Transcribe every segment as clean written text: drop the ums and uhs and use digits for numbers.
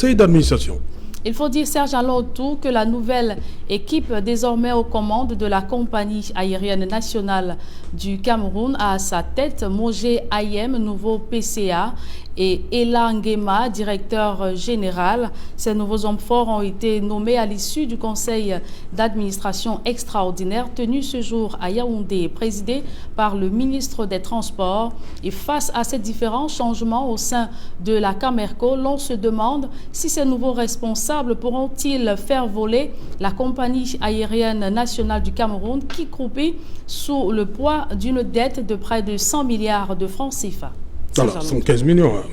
conseil d'administration. Il faut dire, Serge Alontou, que la nouvelle équipe désormais aux commandes de la compagnie aérienne nationale du Cameroun a à sa tête Mogé Ayem, nouveau PCA, et Ela Ngema, directeur général. Ces nouveaux hommes forts ont été nommés à l'issue du conseil d'administration extraordinaire tenu ce jour à Yaoundé, présidé par le ministre des Transports. Et face à ces différents changements au sein de la Camerco, l'on se demande si ces nouveaux responsables pourront-ils faire voler la compagnie aérienne nationale du Cameroun qui croupit sous le poids d'une dette de près de 100 milliards de francs CFA. Alors, 115 milliards,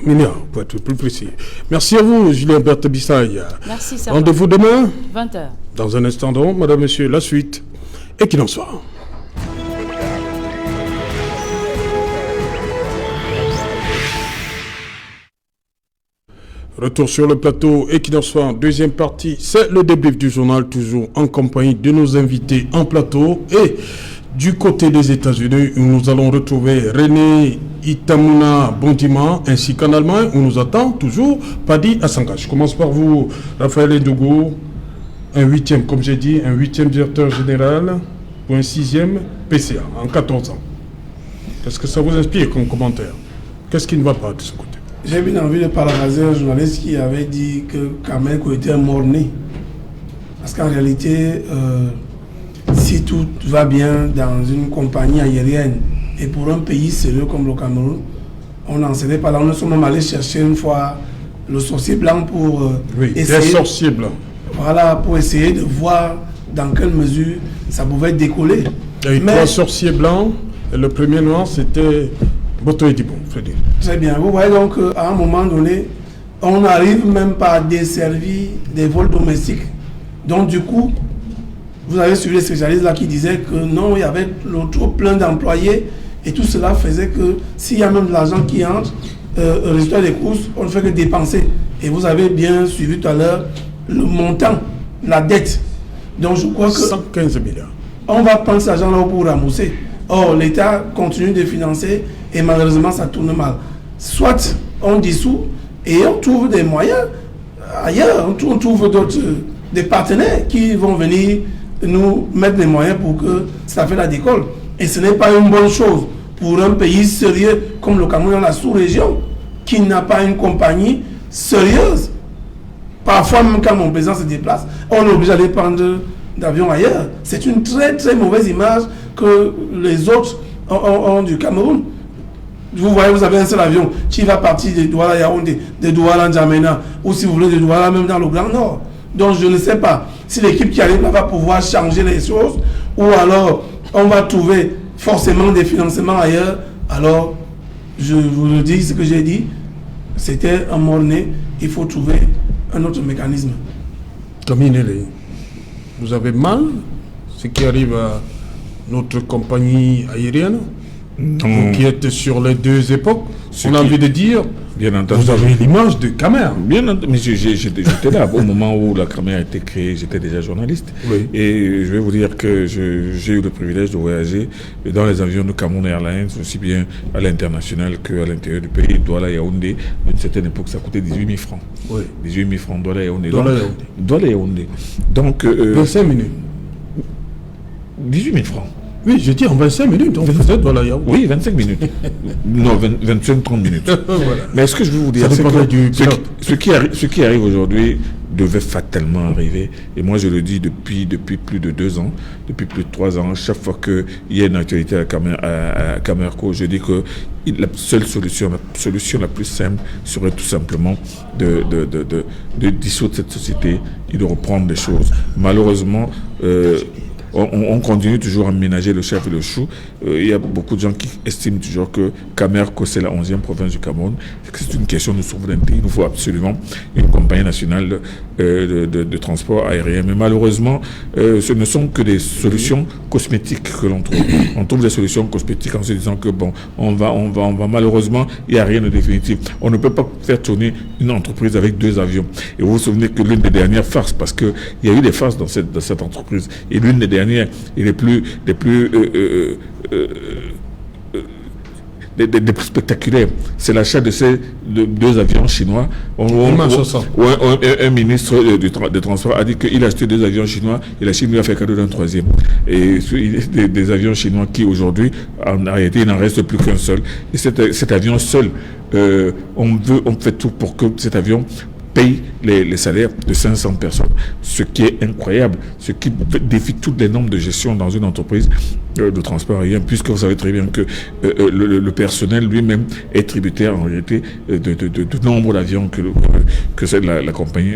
pour être plus précis. Merci à vous, Julien Berthe Bissaï. Merci, Serge. Rendez-vous demain 20h. Dans un instant, donc, madame, monsieur, la suite. Et qu'il en soit. Retour sur le plateau et qu'il en soit en deuxième partie. C'est le débrief du journal, toujours en compagnie de nos invités en plateau. Et du côté des États-Unis, nous allons retrouver René Itamuna Bondima ainsi qu'en Allemagne, où nous attend toujours Padi Asanga. Je commence par vous, Raphaël Ndogo, un huitième, comme j'ai dit, un huitième directeur général pour un sixième PCA en 14 ans. Qu'est-ce que ça vous inspire comme commentaire? Qu'est-ce qui ne va pas de ce côté? J'ai bien envie de paraphraser un journaliste qui avait dit que Camerco était un mort-né. Parce qu'en réalité, si tout va bien dans une compagnie aérienne et pour un pays sérieux comme le Cameroun, on n'en serait pas là. Nous sommes même allés chercher une fois le sorcier blanc pour essayer. Des sorciers blancs. Voilà, pour essayer de voir dans quelle mesure ça pouvait décoller. Il y a eu trois sorciers blancs et le premier noir c'était Boto Edibon, Frédéric. Très bien. Vous voyez donc à un moment donné, on n'arrive même pas à desservir des vols domestiques. Donc du coup, vous avez suivi les spécialistes là qui disaient que non, il y avait trop plein d'employés et tout cela faisait que s'il y a même de l'argent qui entre, résultat des courses, on ne fait que dépenser. Et vous avez bien suivi tout à l'heure le montant, la dette. Donc je crois que 115 milliards. On va prendre cet argent-là pour rembourser. Or, l'État continue de financer et malheureusement, ça tourne mal. Soit on dissout et on trouve des moyens ailleurs, on trouve des partenaires qui vont venir nous mettre des moyens pour que ça fait la décolle. Et ce n'est pas une bonne chose pour un pays sérieux comme le Cameroun dans la sous-région qui n'a pas une compagnie sérieuse. Parfois, même quand mon président se déplace, on est obligé d'aller prendre d'avion ailleurs. C'est une très très mauvaise image que les autres ont du Cameroun. Vous voyez, vous avez un seul avion qui va partir de Douala Yaoundé, de Douala N'Djamena, ou si vous voulez de Douala même dans le Grand Nord. Donc je ne sais pas si l'équipe qui arrive là va pouvoir changer les choses, ou alors on va trouver forcément des financements ailleurs. Alors, je vous le dis, ce que j'ai dit, c'était un mort-né, il faut trouver un autre mécanisme. Dominez-les. Vous avez mal ce qui arrive à notre compagnie aérienne? Vous qui êtes sur les deux époques, on a envie de dire, bien entendu, vous avez l'image de Camer. Bien entendu, mais j'étais là au moment où la Camer a été créée, j'étais déjà journaliste. Oui. Et je vais vous dire que j'ai eu le privilège de voyager dans les avions de Cameroun Airlines, aussi bien à l'international qu'à l'intérieur du pays. Douala Yaoundé, à une certaine époque, ça coûtait 18 000 francs. Oui. 18 000 francs, Douala Yaoundé. Douala Yaoundé. Donc, 25 minutes. 18 000 francs. Oui, j'ai dit en 25 minutes, donc vous êtes dans la Yaoundé. Oui, 25 minutes. Non, 25-30 minutes. Voilà. Mais ce que je veux vous dire, c'est que ce qui arrive aujourd'hui devait fatalement arriver. Et moi, je le dis depuis plus de 2 ans, depuis plus de 3 ans. Chaque fois qu'il y a une actualité à Camerco, je dis que la seule solution, la solution la plus simple serait tout simplement de dissoudre cette société et de reprendre les choses. Malheureusement, on continue toujours à ménager le chef et le chou. Il y a beaucoup de gens qui estiment toujours que Camerco, c'est la 11e province du Cameroun. C'est une question de souveraineté. Il nous faut absolument une compagnie nationale de transport aérien. Mais malheureusement, ce ne sont que des solutions cosmétiques que l'on trouve. On trouve des solutions cosmétiques en se disant que bon, on va malheureusement, il n'y a rien de définitif. On ne peut pas faire tourner une entreprise avec 2 avions. Et vous vous souvenez que l'une des dernières farces, parce qu'il y a eu des farces dans cette entreprise, et l'une des dernières et des plus des plus spectaculaires. C'est l'achat de ces deux avions chinois. Un ministre des Transports a dit qu'il a acheté 2 avions chinois et la Chine lui a fait cadeau d'un 3e. Et des avions chinois qui aujourd'hui, en réalité, il n'en reste plus qu'un seul. Et cet avion seul, on fait tout pour que cet avion paye les salaires de 500 personnes, ce qui est incroyable, ce qui défie toutes les normes de gestion dans une entreprise de transport aérien, puisque vous savez très bien que le personnel lui-même est tributaire en réalité de nombre d'avions que la compagnie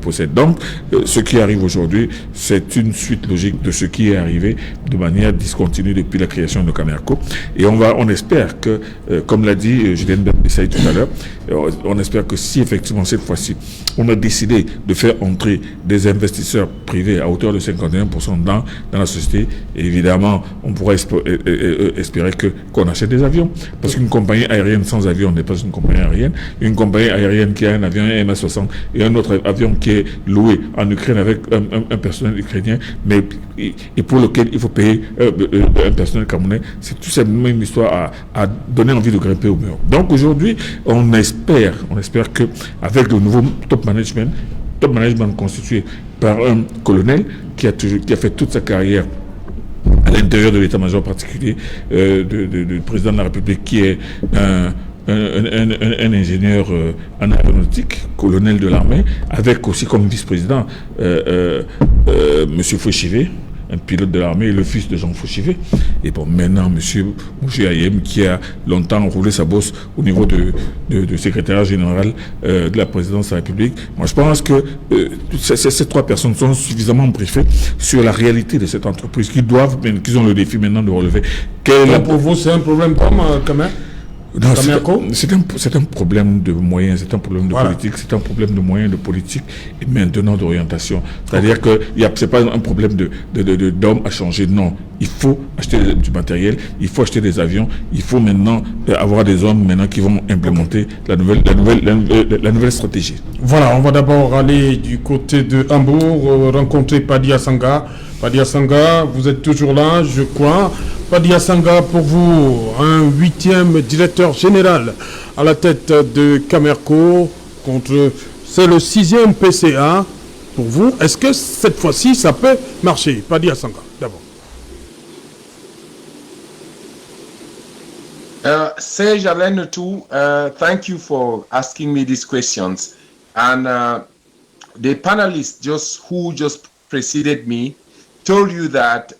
possède. Donc, ce qui arrive aujourd'hui, c'est une suite logique de ce qui est arrivé de manière discontinue depuis la création de Camerco. Et on espère que, comme l'a dit Julien Bessaï tout à l'heure, on espère que si effectivement cette fois-ci on a décidé de faire entrer des investisseurs privés à hauteur de 51% dans la société, évidemment, on pourra espérer qu'on achète des avions. Parce qu'une compagnie aérienne sans avion n'est pas une compagnie aérienne. Une compagnie aérienne qui a un avion MA60 et un autre avion qui est loué en Ukraine avec un personnel ukrainien, mais et pour lequel il faut payer un personnel camerounais, c'est tout simplement une histoire à donner envie de grimper au mur. Donc aujourd'hui, on espère que avec le nouveau top management constitué par un colonel qui a fait toute sa carrière à l'intérieur de l'état-major particulier du président de la République, qui est un ingénieur en aéronautique, colonel de l'armée, avec aussi comme vice-président monsieur Fauchivé, un pilote de l'armée et le fils de Jean Fauchivé. Et bon, maintenant, M. Mouché Ayem, qui a longtemps roulé sa bosse au niveau de secrétaire général de la présidence de la République. Moi, je pense que ces 3 personnes sont suffisamment briefées sur la réalité de cette entreprise qu'ils ont le défi maintenant de relever. Pour vous, c'est un problème quand même. Non, c'est un problème de moyens, c'est un problème de politique, c'est un problème de moyens, de politique et maintenant d'orientation. C'est-à-dire que c'est pas un problème d'hommes à changer. Non, il faut acheter du matériel, il faut acheter des avions, il faut maintenant avoir des hommes maintenant qui vont implémenter la nouvelle stratégie. Voilà, on va d'abord aller du côté de Hambourg, rencontrer Padia Sanga. Padia Sanga, vous êtes toujours là, je crois. Padia Sanga, pour vous, un 8e directeur général à la tête de Camerco, c'est le 6e PCA. Pour vous, est-ce que cette fois-ci, ça peut marcher? Padia Sanga, d'abord. Serge Alain Tout, thank you for asking me these questions. And the panelists who just preceded me told you that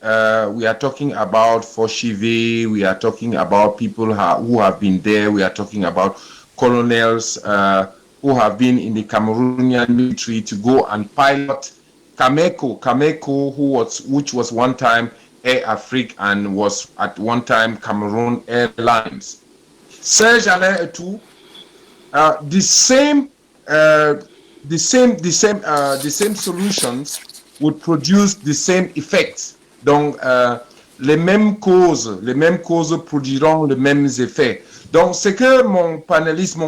we are talking about Foshive, we are talking about people who have been there, we are talking about colonels who have been in the Cameroonian military to go and pilot Cameco, which was one time Air Afrique and was at one time Cameroon Airlines. Serge Alain Etou, the same solutions would produce the same effects. Donc, les mêmes causes produiront les mêmes effets. Donc, ce que mon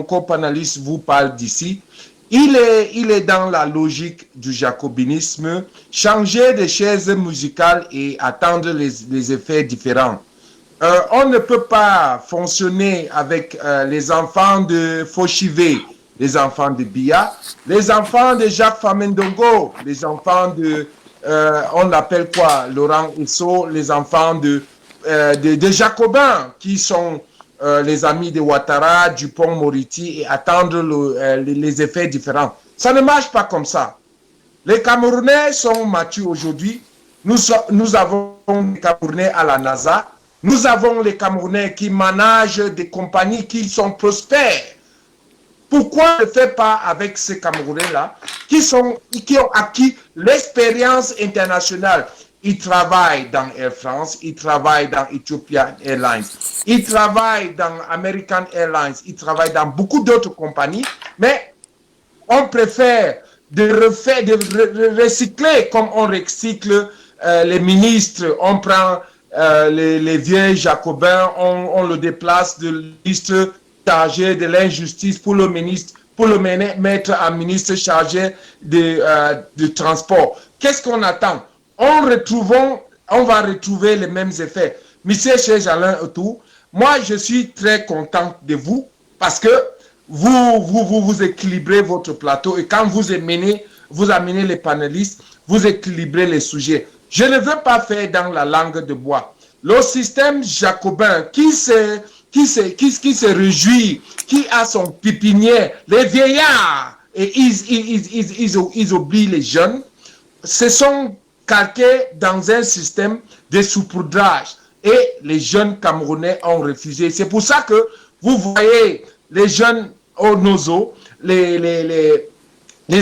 co-panéliste vous parle d'ici, il est dans la logique du jacobinisme, changer de chaises musicales et attendre les effets différents. On ne peut pas fonctionner avec les enfants de Foshive, les enfants de Biya, les enfants de Jacques Famendongo, les enfants de, on l'appelle quoi, Laurent Esso, les enfants de Jacobins, qui sont les amis de Ouattara, Dupont-Moretti, et attendre les effets différents. Ça ne marche pas comme ça. Les Camerounais sont matures aujourd'hui. Nous avons des Camerounais à la NASA. Nous avons les Camerounais qui managent des compagnies qui sont prospères. Pourquoi ne fait pas avec ces Camerounais-là qui ont acquis l'expérience internationale? Ils travaillent dans Air France, ils travaillent dans Ethiopian Airlines, ils travaillent dans American Airlines, ils travaillent dans beaucoup d'autres compagnies, mais on préfère de recycler comme on recycle les ministres. On prend les vieux jacobins, on le déplace de ministre chargé de l'injustice pour le mettre en ministre chargé de transport. Qu'est-ce qu'on attend? On va retrouver les mêmes effets. Monsieur Cheikh Alain Etou moi, je suis très content de vous parce que vous équilibrez votre plateau et quand vous amenez les panélistes, vous équilibrez les sujets. Je ne veux pas faire dans la langue de bois. Le système jacobin qui se réjouit, qui a son pépinière, les vieillards, et ils oublient les jeunes, se sont calqués dans un système de saupoudrage. Et les jeunes Camerounais ont refusé. C'est pour ça que vous voyez les jeunes au nozo, les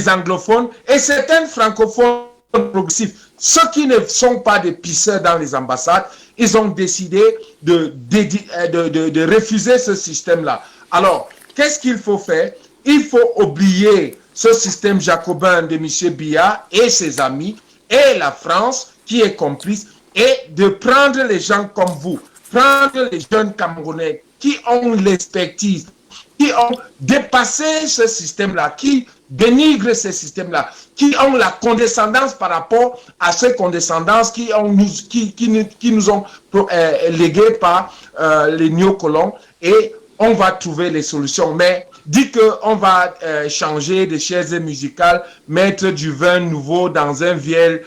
anglophones et certains francophones progressifs, ceux qui ne sont pas des pisseurs dans les ambassades, ils ont décidé de refuser ce système-là. Alors, qu'est-ce qu'il faut faire? Il faut oublier ce système jacobin de M. Biya et ses amis et la France qui est complice et de prendre les gens comme vous, prendre les jeunes Camerounais qui ont l'expertise, qui ont dépassé ce système-là, qui dénigrent ce système-là, qui ont la condescendance par rapport à ces condescendances qui nous ont léguées par les néocolons et on va trouver les solutions. Mais dit qu'on va changer de chaises musicales, mettre du vin nouveau dans un vieille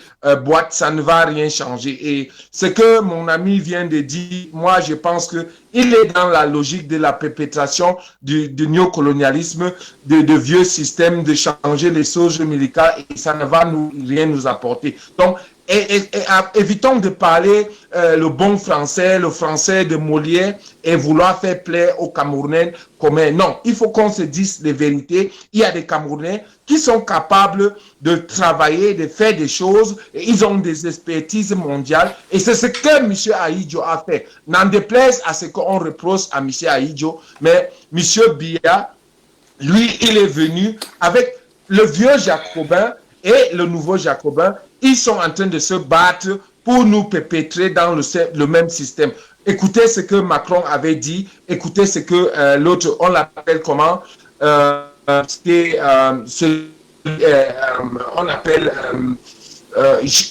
boîte, ça ne va rien changer. Et ce que mon ami vient de dire, moi je pense qu'il est dans la logique de la perpétration du néocolonialisme, de vieux systèmes, de changer les choses musicales et ça ne va rien nous apporter. Donc, évitons de parler le bon français, le français de Molière et vouloir faire plaisir aux Camerounais communs. Non, il faut qu'on se dise les vérités. Il y a des Camerounais qui sont capables de travailler, de faire des choses. Et ils ont des expertises mondiales. Et c'est ce que M. Ahidjo a fait. N'en déplaise à ce qu'on reproche à M. Ahidjo, mais M. Biya, lui, il est venu avec le vieux Jacobin et le nouveau Jacobin. Ils sont en train de se battre pour nous perpétrer dans le même système. Écoutez ce que Macron avait dit, écoutez ce que l'autre, on l'appelle comment, on appelle,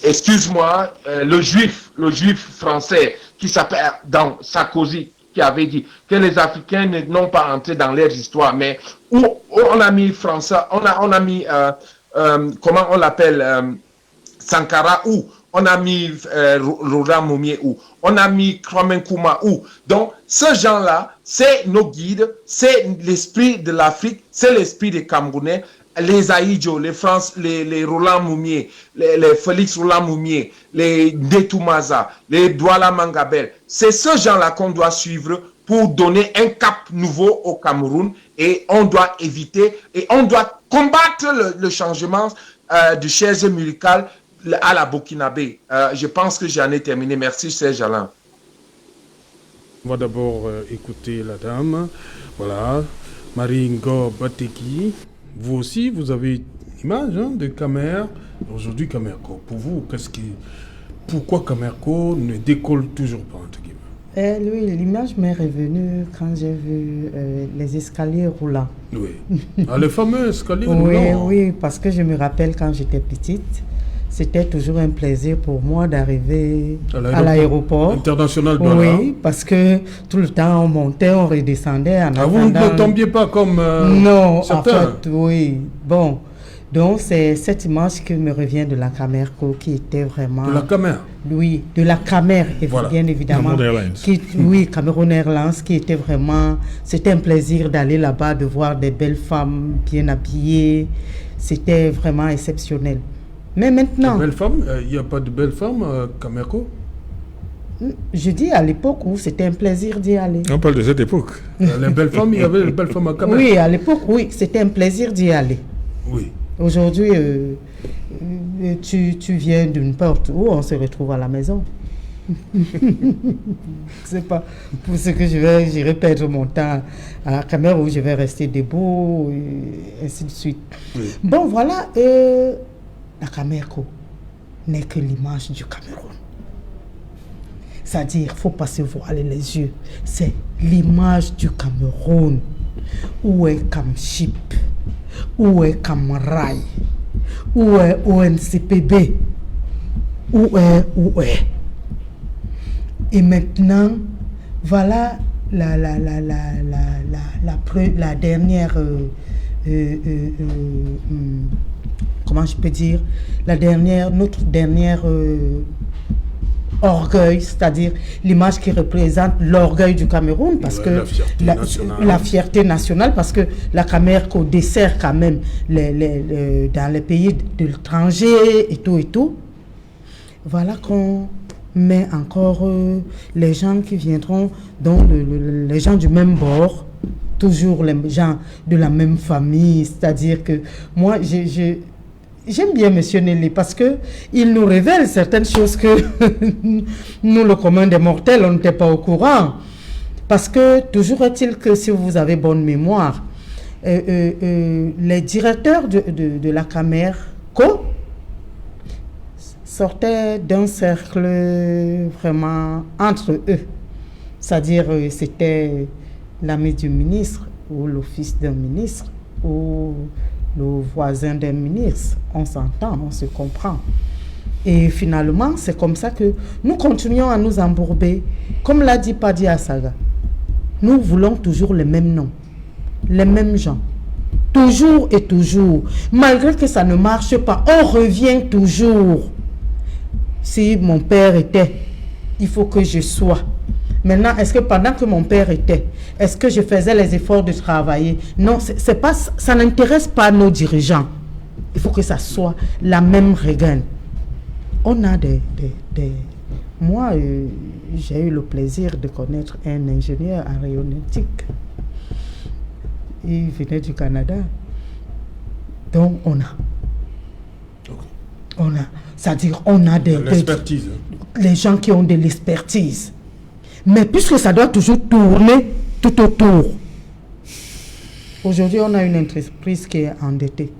excuse-moi, le juif français qui s'appelle dans Sarkozy, qui avait dit que les Africains n'ont pas entré dans leur histoire, mais où on a mis Français, on a mis, comment on l'appelle, Sankara où, on a mis Roland Momier où, on a mis Kwame Nkrumah où. Donc, ces gens-là, c'est nos guides, c'est l'esprit de l'Afrique, c'est l'esprit des Camerounais, les Ahidjo, les Roland Momier, les Félix Roland Momier, les Ndetoumaza, les Douala Mangabel. C'est ces gens-là qu'on doit suivre pour donner un cap nouveau au Cameroun et on doit éviter et on doit combattre le changement de chaise musicale à la Burkinabé. Je pense que j'en ai terminé. Merci, Serge Alain. On va d'abord écouter la dame. Voilà, Marie Ngo Bateki. Vous aussi, vous avez une image de Camer. Aujourd'hui, Camerco. Pour vous, pourquoi Camerco ne décolle toujours pas, entre guillemets? Oui, l'image m'est revenue quand j'ai vu les escaliers roulants. Oui. Les fameux escaliers roulants. Oui, parce que je me rappelle quand j'étais petite, c'était toujours un plaisir pour moi d'arriver à l'aéroport international. Oui, parce que tout le temps on montait, on redescendait. Vous ne tombiez pas comme non, certains. En fait, oui. Bon, donc c'est cette image qui me revient de la Camerco qui était vraiment... De la Camer? Oui, de la Camer, voilà. Bien évidemment. Cameroun Airlines. Oui, Cameroun Airlines, qui était vraiment... C'était un plaisir d'aller là-bas, de voir des belles femmes bien habillées. C'était vraiment exceptionnel. Mais maintenant... Belles femmes, il n'y a pas de belles femmes à Camerco? Je dis à l'époque où c'était un plaisir d'y aller. On parle de cette époque. Les belles femmes, il y avait les belles femmes à Camerco? Oui, à l'époque, oui, c'était un plaisir d'y aller. Oui. Aujourd'hui, tu viens d'une porte où on se retrouve à la maison. C'est pas pour ce que j'irai perdre mon temps à la caméra où je vais rester debout et ainsi de suite. Oui. Bon, voilà, la Camerco n'est que l'image du Cameroun. C'est-à-dire, il ne faut pas se voiler les yeux. C'est l'image du Cameroun. Où est Camchip? Où est Camrail? Où est ONCPB? Où est? Et maintenant, voilà la dernière, comment je peux dire, notre dernière orgueil, c'est-à-dire l'image qui représente l'orgueil du Cameroun, parce que la fierté nationale, parce que la Camerco dessert quand même dans les pays de l'étranger et tout. Voilà qu'on met encore les gens qui viendront, donc les gens du même bord, toujours les gens de la même famille, c'est-à-dire que moi, j'aime bien M. Nelly parce qu'il nous révèle certaines choses que nous, le commun des mortels, on n'était pas au courant. Parce que toujours est-il que si vous avez bonne mémoire, les directeurs de la Camerco sortaient d'un cercle vraiment entre eux. C'est-à-dire c'était l'ami du ministre ou le fils d'un ministre ou le voisin d'un ministre. On s'entend, on se comprend. Et finalement, c'est comme ça que nous continuons à nous embourber. Comme l'a dit Padi Asaga, nous voulons toujours les mêmes noms, les mêmes gens. Toujours et toujours. Malgré que ça ne marche pas, on revient toujours. Si mon père était, il faut que je sois. Maintenant, est-ce que pendant que mon père était, est-ce que je faisais les efforts de travailler? Non, c'est pas, ça n'intéresse pas nos dirigeants. Il faut que ça soit la même regaine. On a Moi, j'ai eu le plaisir de connaître un ingénieur aéronautique. Il venait du Canada. Donc, on a. C'est-à-dire, on a l'expertise. Les gens qui ont de l'expertise. Mais puisque ça doit toujours tourner tout autour. Aujourd'hui, on a une entreprise qui est endettée.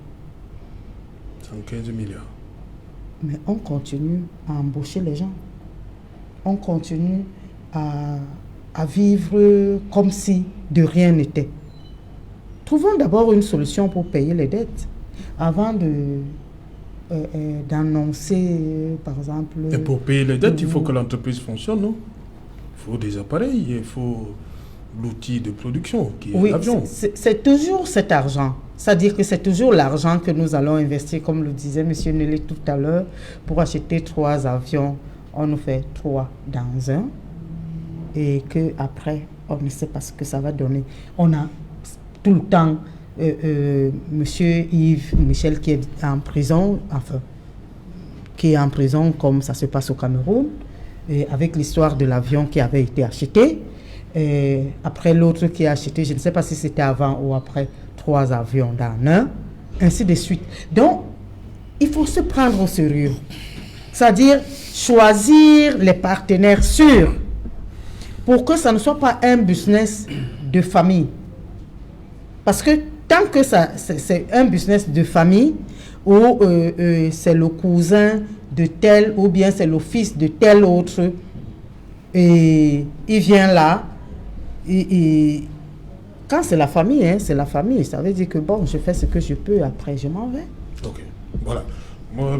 115 milliards. Mais on continue à embaucher les gens. On continue à vivre comme si de rien n'était. Trouvons d'abord une solution pour payer les dettes avant d'annoncer, par exemple... Et pour payer les dettes, il faut que l'entreprise fonctionne, non? Il faut des appareils, il faut l'outil de production, qui est l'avion. C'est toujours cet argent. C'est-à-dire que c'est toujours l'argent que nous allons investir, comme le disait M. Nelly tout à l'heure, pour acheter 3 avions. On nous fait 3 dans un. Et qu'après, on ne sait pas ce que ça va donner. On a tout le temps M. Yves Michel qui est en prison, qui est en prison comme ça se passe au Cameroun, et avec l'histoire de l'avion qui avait été acheté. Et après l'autre qui a acheté, je ne sais pas si c'était avant ou après, 3 avions dans un, ainsi de suite. Donc, il faut se prendre au sérieux. C'est-à-dire choisir les partenaires sûrs pour que ça ne soit pas un business de famille. Parce que tant que c'est un business de famille où c'est le cousin de tel ou bien c'est le fils de tel autre et il vient là et quand c'est la famille, c'est la famille. Ça veut dire que bon, je fais ce que je peux, après je m'en vais. Ok, voilà.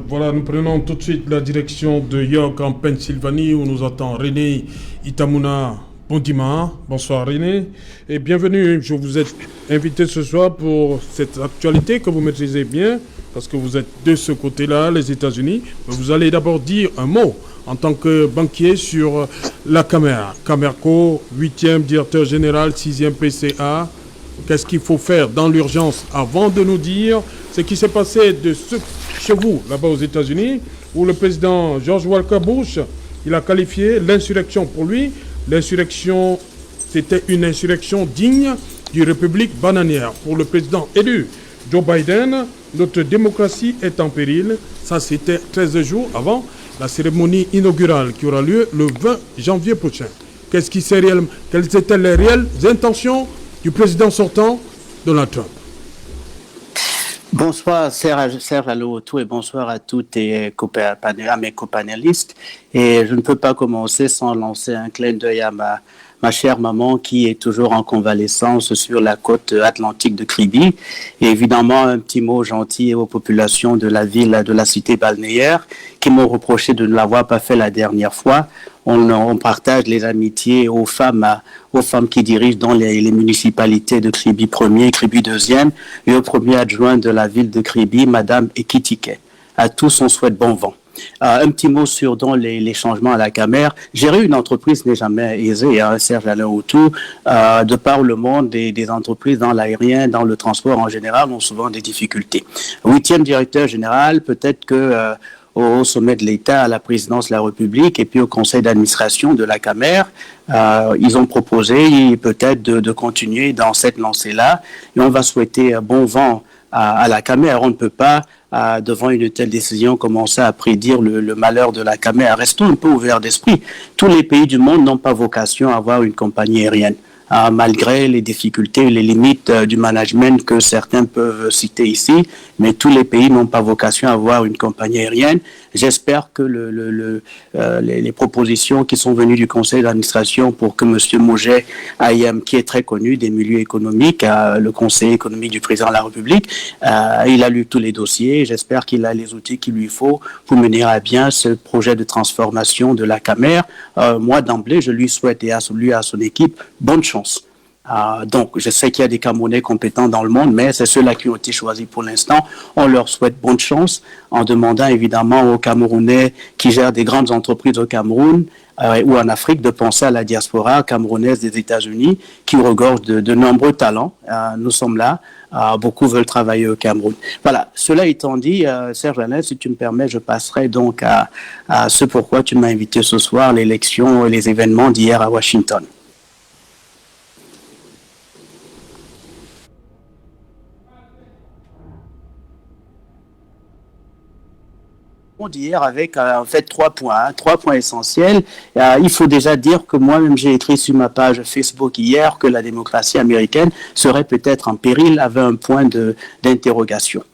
Voilà, nous prenons tout de suite la direction de York en Pennsylvanie où nous attend René Itamuna Bondima. Bonsoir René et bienvenue. Je vous ai invité ce soir pour cette actualité que vous maîtrisez bien parce que vous êtes de ce côté-là, les États-Unis. Vous allez d'abord dire un mot en tant que banquier sur la Camerco, 8e directeur général, 6e PCA. Qu'est-ce qu'il faut faire dans l'urgence avant de nous dire ce qui s'est passé chez vous, là-bas aux États-Unis, où le président George Walker Bush, il a qualifié l'insurrection pour lui. L'insurrection, c'était une insurrection digne d'une république bananière. Pour le président élu Joe Biden, notre démocratie est en péril. Ça, c'était 13 jours avant la cérémonie inaugurale qui aura lieu le 20 janvier prochain. Quelles étaient les réelles intentions du président sortant, Donald Trump? Bonsoir Serge Aloto et bonsoir à toutes et à mes copanélistes. Et je ne peux pas commencer sans lancer un clin d'œil à ma chère maman qui est toujours en convalescence sur la côte atlantique de Kribi. Et évidemment, un petit mot gentil aux populations de la ville, de la cité balnéaire, qui m'ont reproché de ne l'avoir pas fait la dernière fois. On partage les amitiés aux femmes qui dirigent dans les municipalités de Kribi 1er, Kribi 2e, et au premier adjoint de la ville de Kribi, Madame Ekitike. À tous, on souhaite bon vent. Un petit mot sur les changements à la Camer. Gérer une entreprise n'est jamais aisé, Serge Alain Autou. De par le monde, des entreprises dans l'aérien, dans le transport en général, ont souvent des difficultés. 8e directeur général, peut-être que au sommet de l'État, à la présidence de la République et puis au conseil d'administration de la Camer, ils ont proposé peut-être de continuer dans cette lancée-là. Et on va souhaiter bon vent à la Camer. On ne peut pas, devant une telle décision, commencer à prédire le malheur de la Camer. Restons un peu ouverts d'esprit. Tous les pays du monde n'ont pas vocation à avoir une compagnie aérienne. Malgré les difficultés, les limites du management que certains peuvent citer ici, mais tous les pays n'ont pas vocation à avoir une compagnie aérienne. J'espère que les propositions qui sont venues du conseil d'administration pour que M. Moget Ayem, qui est très connu des milieux économiques, le conseiller économique du président de la République, il a lu tous les dossiers. J'espère qu'il a les outils qu'il lui faut pour mener à bien ce projet de transformation de la Camer. Moi, d'emblée, je lui souhaite et à son équipe bonne chance. Donc, je sais qu'il y a des Camerounais compétents dans le monde, mais c'est ceux-là qui ont été choisis pour l'instant. On leur souhaite bonne chance en demandant évidemment aux Camerounais qui gèrent des grandes entreprises au Cameroun ou en Afrique de penser à la diaspora camerounaise des États-Unis qui regorge de nombreux talents. Nous sommes là. Beaucoup veulent travailler au Cameroun. Voilà. Cela étant dit, Serge Alain, si tu me permets, je passerai donc à ce pourquoi tu m'as invité ce soir, l'élection et les événements d'hier à Washington. D'hier avec en fait 3 points essentiels. Il faut déjà dire que moi-même j'ai écrit sur ma page Facebook hier que la démocratie américaine serait peut-être en péril, avait un point d'interrogation.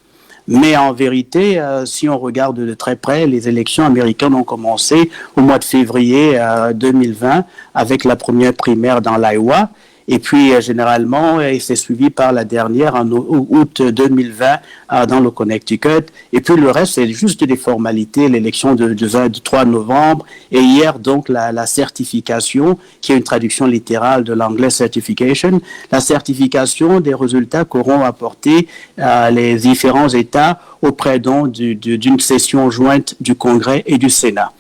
Mais en vérité, si on regarde de très près, les élections américaines ont commencé au mois de février 2020 avec la première primaire dans l'Iowa. Et puis, généralement, c'est suivi par la dernière en août 2020 dans le Connecticut. Et puis, le reste, c'est juste des formalités, l'élection du 3 novembre. Et hier, donc, la certification, qui est une traduction littérale de l'anglais certification, la certification des résultats qu'auront apporté les différents États auprès donc d'une session jointe du Congrès et du Sénat.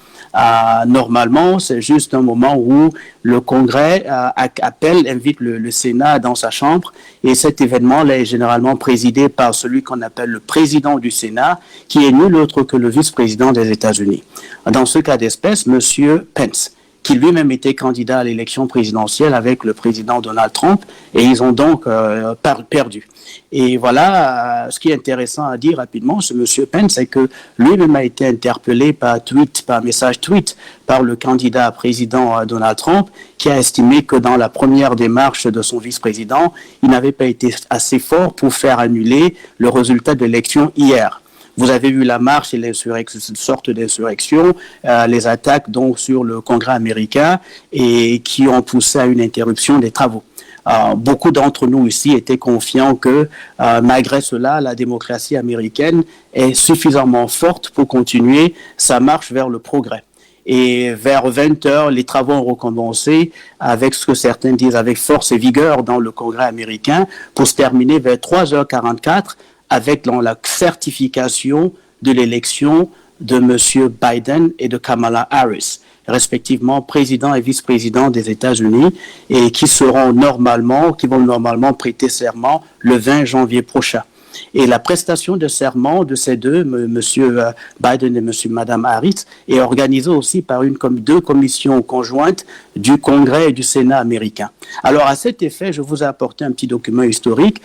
Normalement, c'est juste un moment où le Congrès invite le Sénat dans sa chambre et cet événement-là est généralement présidé par celui qu'on appelle le président du Sénat, qui est nul autre que le vice-président des États-Unis. Dans ce cas d'espèce, M. Pence, qui lui-même était candidat à l'élection présidentielle avec le président Donald Trump, et ils ont donc perdu. Et voilà, ce qui est intéressant à dire rapidement sur M. Pence, c'est que lui-même a été interpellé par message tweet, par le candidat à président Donald Trump, qui a estimé que dans la première démarche de son vice-président, il n'avait pas été assez fort pour faire annuler le résultat de l'élection hier. Vous avez vu la marche et cette sorte d'insurrection, les attaques donc sur le Congrès américain et qui ont poussé à une interruption des travaux. Beaucoup d'entre nous ici étaient confiants que malgré cela, la démocratie américaine est suffisamment forte pour continuer sa marche vers le progrès. Et vers 20h, les travaux ont recommencé avec ce que certains disent avec force et vigueur dans le Congrès américain pour se terminer vers 3h44 avec la certification de l'élection de M. Biden et de Kamala Harris, respectivement président et vice-président des États-Unis, et qui vont normalement prêter serment le 20 janvier prochain. Et la prestation de serment de ces deux, M. Biden et Mme Harris, est organisée aussi par deux commissions conjointes du Congrès et du Sénat américain. Alors, à cet effet, je vous ai apporté un petit document historique.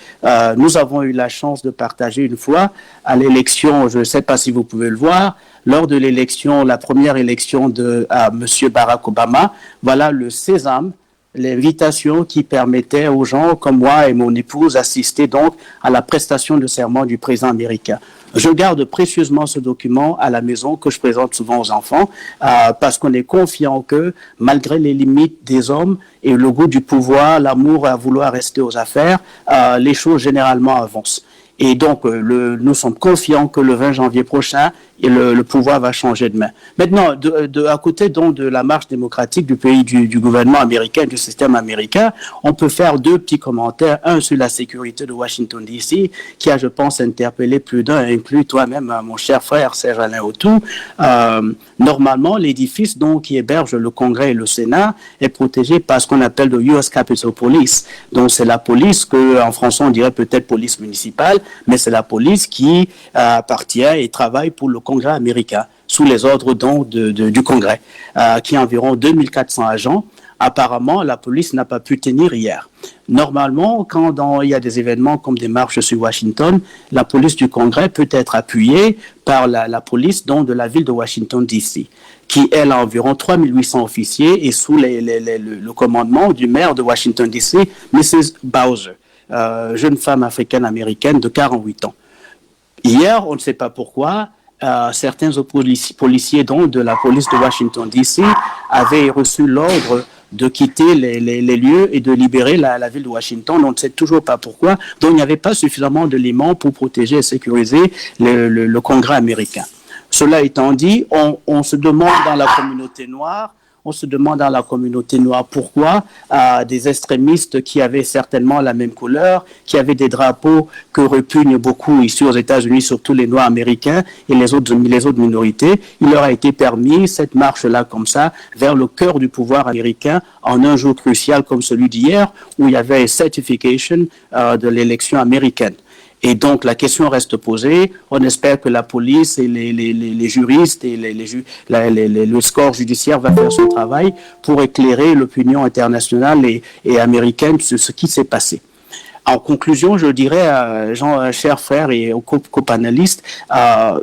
Nous avons eu la chance de partager une fois à l'élection, je ne sais pas si vous pouvez le voir, lors de l'élection, la première élection de M. Barack Obama, voilà le sésame l'invitation qui permettait aux gens comme moi et mon épouse d'assister donc à la prestation de serment du président américain. Je garde précieusement ce document à la maison que je présente souvent aux enfants parce qu'on est confiant que malgré les limites des hommes et le goût du pouvoir, l'amour à vouloir rester aux affaires, les choses généralement avancent. Et donc, nous sommes confiants que le 20 janvier prochain, le pouvoir va changer de main. Maintenant, à côté donc de la marche démocratique du pays, du gouvernement américain, du système américain, on peut faire deux petits commentaires. Un sur la sécurité de Washington D.C., qui a, je pense, interpellé plus d'un, inclus toi-même, mon cher frère Serge-Alain Autou. Normalement, l'édifice donc qui héberge le Congrès et le Sénat est protégé par ce qu'on appelle le US Capitol Police. Donc, c'est la police en français on dirait peut-être police municipale, mais c'est la police qui appartient et travaille pour le Congrès américain, sous les ordres donc du Congrès, qui a environ 2400 agents. Apparemment, la police n'a pas pu tenir hier. Normalement, quand il y a des événements comme des marches sur Washington, la police du Congrès peut être appuyée par la police donc, de la ville de Washington, D.C., qui, elle, a environ 3800 officiers et sous le commandement du maire de Washington, D.C., Mrs. Bowser, jeune femme africaine-américaine de 48 ans. Hier, on ne sait pas pourquoi, certains policiers donc, de la police de Washington, D.C. avaient reçu l'ordre de quitter les lieux et de libérer la ville de Washington. On ne sait toujours pas pourquoi. Donc, il n'y avait pas suffisamment d'éléments pour protéger et sécuriser le Congrès américain. Cela étant dit, on se demande dans la communauté noire, pourquoi des extrémistes qui avaient certainement la même couleur, qui avaient des drapeaux que repugnent beaucoup ici aux États-Unis, surtout les Noirs américains et les autres minorités, il leur a été permis cette marche-là comme ça vers le cœur du pouvoir américain en un jour crucial comme celui d'hier où il y avait certification de l'élection américaine. Et donc, la question reste posée. On espère que la police et les juristes et le score judiciaire va faire son travail pour éclairer l'opinion internationale et américaine sur ce qui s'est passé. En conclusion, je dirais, chers frères et aux copanélistes,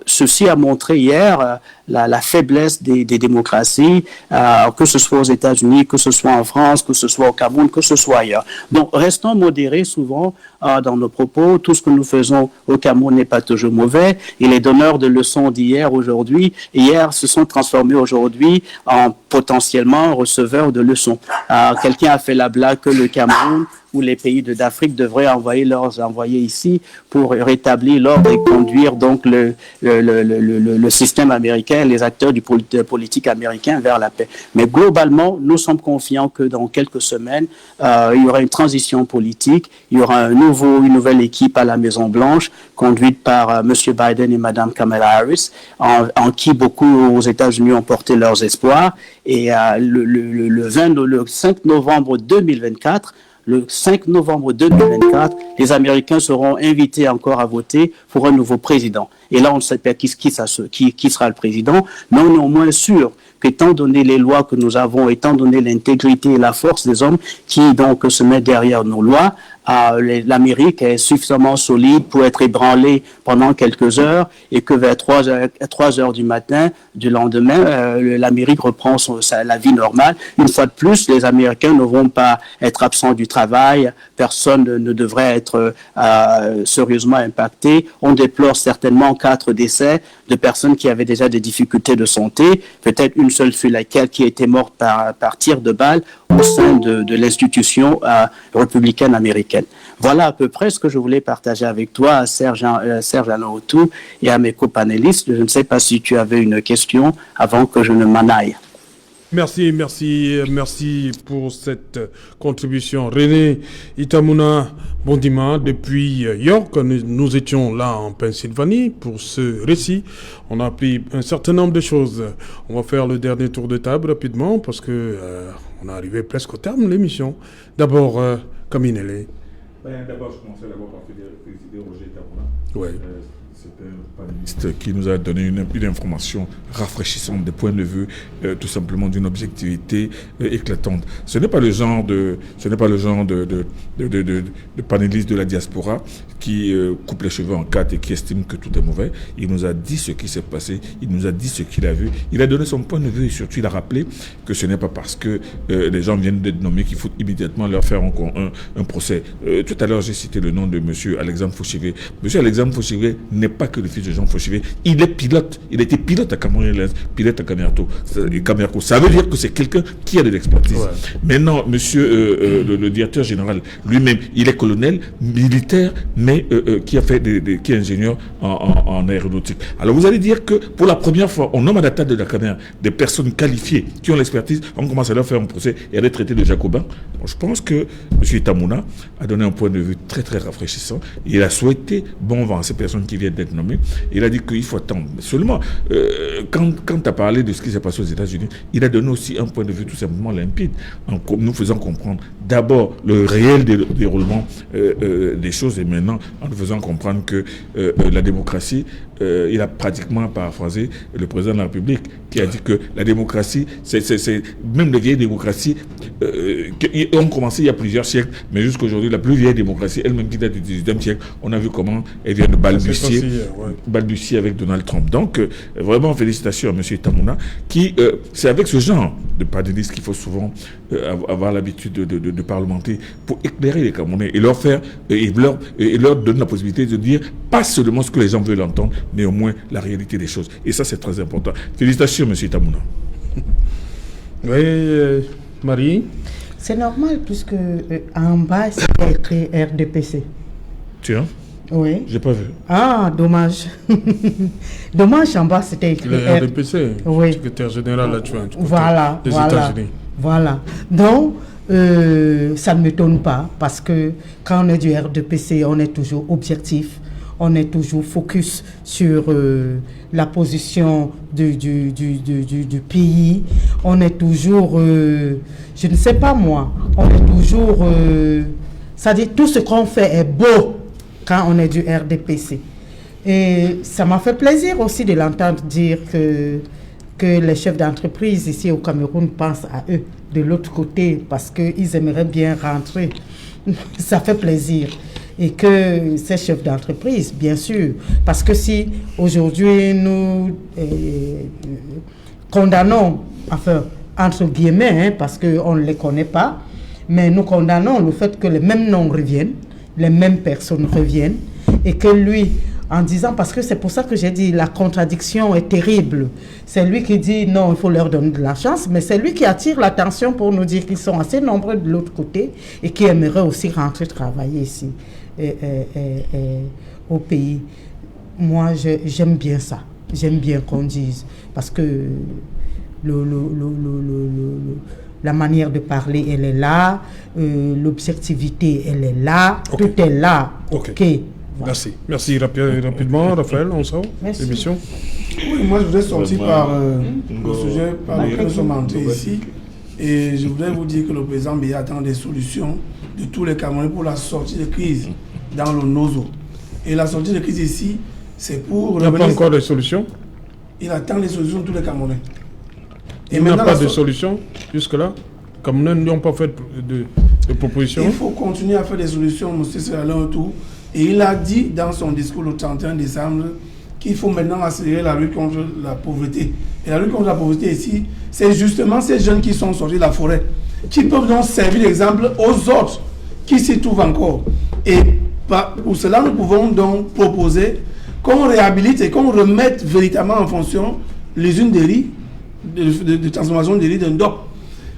ceci a montré hier la faiblesse des démocraties, que ce soit aux États-Unis, que ce soit en France, que ce soit au Cameroun, que ce soit ailleurs. Donc, restons modérés souvent dans nos propos. Tout ce que nous faisons au Cameroun n'est pas toujours mauvais. Et les donneurs de leçons d'hier, hier se sont transformés aujourd'hui en potentiellement receveurs de leçons. Quelqu'un a fait la blague que le Cameroun ou les pays d'Afrique devraient envoyer leurs envoyés ici pour rétablir l'ordre et conduire donc le système américain, les acteurs du politique américain vers la paix. Mais globalement, nous sommes confiants que dans quelques semaines, il y aura une transition politique, il y aura une nouvelle équipe à la Maison-Blanche, conduite par M. Biden et Mme Kamala Harris, en qui beaucoup aux États-Unis ont porté leurs espoirs. Et le 5 novembre 2024, les Américains seront invités encore à voter pour un nouveau président. Et là, on ne sait pas qui sera le président, mais on est au moins sûr qu'étant donné les lois que nous avons, étant donné l'intégrité et la force des hommes qui donc se mettent derrière nos lois, l'Amérique est suffisamment solide pour être ébranlée pendant quelques heures et que vers 3 heures du matin du lendemain, l'Amérique reprend la vie normale. Une fois de plus, les Américains ne vont pas être absents du travail, personne ne devrait être sérieusement impacté. On déplore certainement 4 décès de personnes qui avaient déjà des difficultés de santé, peut-être une seule sur laquelle qui a été morte par tir de balle au sein de l'institution républicaine américaine. Voilà à peu près ce que je voulais partager avec toi, Serge-Alain Autou, et à mes copanélistes. Je ne sais pas si tu avais une question avant que je ne m'en aille. Merci pour cette contribution. René Itamuna Bondima, depuis York, nous étions là en Pennsylvanie pour ce récit. On a appris un certain nombre de choses. On va faire le dernier tour de table rapidement parce que on est arrivé presque au terme de l'émission. D'abord, Kaminele. D'abord, je commençais par féliciter Roger Itamuna. Ouais. qui nous a donné une information rafraîchissante des points de vue, tout simplement d'une objectivité éclatante. Ce n'est pas le genre de panéliste de la diaspora qui coupe les cheveux en quatre et qui estime que tout est mauvais. Il nous a dit ce qui s'est passé, il nous a dit ce qu'il a vu, il a donné son point de vue et surtout il a rappelé que ce n'est pas parce que les gens viennent d'être nommés qu'il faut immédiatement leur faire encore un procès. Tout à l'heure j'ai cité le nom de M. Alexandre Fauchivé. M. Alexandre Fauchivé n'est pas que le fils de Jean Fauchivé, il est pilote, il a été pilote à Cameroun, pilote à Camerco. Ça veut dire que c'est quelqu'un qui a de l'expertise. Ouais. Maintenant, monsieur le directeur général lui-même, il est colonel militaire, mais qui a fait qui est ingénieur en aéronautique. Alors vous allez dire que pour la première fois, on nomme à la tête de la Caméra des personnes qualifiées qui ont l'expertise, on commence à leur faire un procès et à les traiter de jacobins. Bon, je pense que M. Tamouna a donné un point de vue très très rafraîchissant. Il a souhaité bon vent à ces personnes qui viennent d'être nommées. Il a dit qu'il faut attendre. Mais seulement, quand tu as parlé de ce qui s'est passé aux États-Unis, il a donné aussi un point de vue tout simplement limpide, en nous faisant comprendre d'abord le réel déroulement des choses et maintenant en nous faisant comprendre que la démocratie, il a pratiquement paraphrasé le président de la République qui a dit que la démocratie, c'est même les vieilles démocraties ont commencé il y a plusieurs siècles, mais jusqu'aujourd'hui, la plus vieille démocratie, elle-même qui date du 18e siècle, on a vu comment elle vient de balbutier avec Donald Trump. Donc, vraiment, félicitations à M. Tamouna, qui, c'est avec ce genre de panélistes qu'il faut souvent avoir l'habitude de parlementer pour éclairer les Camerounais et leur faire, et leur donner la possibilité de dire pas seulement ce que les gens veulent entendre, mais au moins la réalité des choses. Et ça, c'est très important. Félicitations, M. Tamouna. Oui, Marie. C'est normal, puisque en bas, c'est écrit RDPC. Tiens. Oui. J'ai pas vu. Ah, dommage. Dommage, en bas, c'était écrit le RDPC, oui. Secrétaire général adjoint des États-Unis. Voilà. Donc, ça ne m'étonne pas, parce que quand on est du RDPC, on est toujours objectif, on est toujours focus sur la position du pays, on est toujours, je ne sais pas moi, on est toujours, c'est-à-dire tout ce qu'on fait est beau quand on est du RDPC. Et ça m'a fait plaisir aussi de l'entendre dire que les chefs d'entreprise ici au Cameroun pensent à eux de l'autre côté parce qu'ils aimeraient bien rentrer. Ça fait plaisir. Et que ces chefs d'entreprise, bien sûr, parce que si aujourd'hui nous condamnons, enfin, entre guillemets, parce qu'on ne les connaît pas, mais nous condamnons le fait que les mêmes noms reviennent, les mêmes personnes reviennent, et que lui, en disant, parce que c'est pour ça que j'ai dit, la contradiction est terrible. C'est lui qui dit, non, il faut leur donner de la chance, mais c'est lui qui attire l'attention pour nous dire qu'ils sont assez nombreux de l'autre côté et qui aimeraient aussi rentrer travailler ici. Au pays. Moi, j'aime bien ça. J'aime bien qu'on dise. Parce que la manière de parler, elle est là. L'objectivité, elle est là. Okay. Tout est là. OK. Voilà. Merci. Merci rapidement, Raphaël, on sort l'émission. Oui, moi, je voudrais sortir par le sujet par lequel nous sommes entrés ici. Et je voudrais vous dire que le président Biya attend des solutions de tous les Camerounais pour la sortie de crise dans le Nozo. Et la sortie de crise ici, c'est pour... Il n'y a pas encore de solution? Il attend les solutions de tous les Camerounais. Il n'y a pas de solution jusque-là? Les Camerounais n'ont pas fait de propositions? Il faut continuer à faire des solutions, M. Seralin Autour. Et il a dit dans son discours le 31 décembre qu'il faut maintenant accélérer la lutte contre la pauvreté. Et la lutte contre la pauvreté ici, c'est justement ces jeunes qui sont sortis de la forêt, qui peuvent donc servir d'exemple aux autres qui s'y trouvent encore. Et pour cela, nous pouvons donc proposer qu'on réhabilite et qu'on remette véritablement en fonction l'usine de riz, de transformation de riz d'un DOP,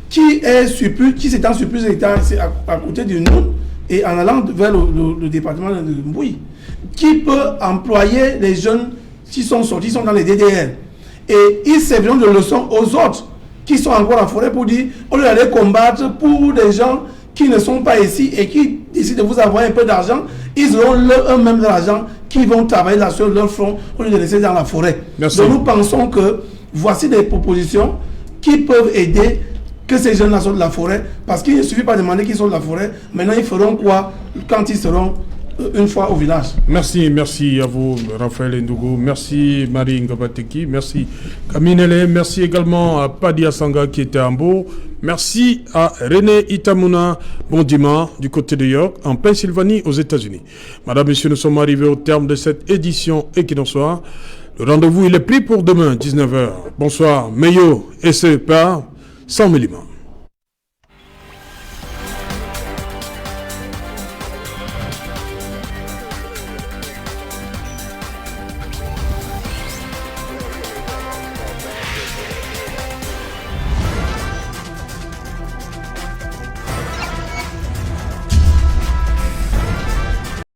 qui s'étend sur plusieurs hectares à côté du Noun et en allant vers le département de Mbouy, qui peut employer les jeunes qui sont sortis, qui sont dans les DDR. Et ils serviront de leçon aux autres qui sont encore en forêt pour dire, au lieu d'aller combattre pour des gens qui ne sont pas ici et qui décident de vous avoir un peu d'argent, ils auront eux-mêmes de l'argent qui vont travailler là sur leur front au lieu de laisser dans la forêt. Merci. Donc nous pensons que voici des propositions qui peuvent aider que ces jeunes-là sortent de la forêt, parce qu'il ne suffit pas de demander qu'ils sortent de la forêt. Maintenant, ils feront quoi quand ils seront une fois au village. Merci à vous, Raphaël Ndougou. Merci, Marie Ngabateki. Merci, Kaminele. Merci également à Padi Asanga qui était en beau. Merci à René Itamuna Bondima du côté de York, en Pennsylvanie, aux États-Unis. Madame, Messieurs, nous sommes arrivés au terme de cette édition Equinoxoir. Le rendez-vous, il est pris pour demain, 19h. Bonsoir, Meyo, et c'est par 100 mm.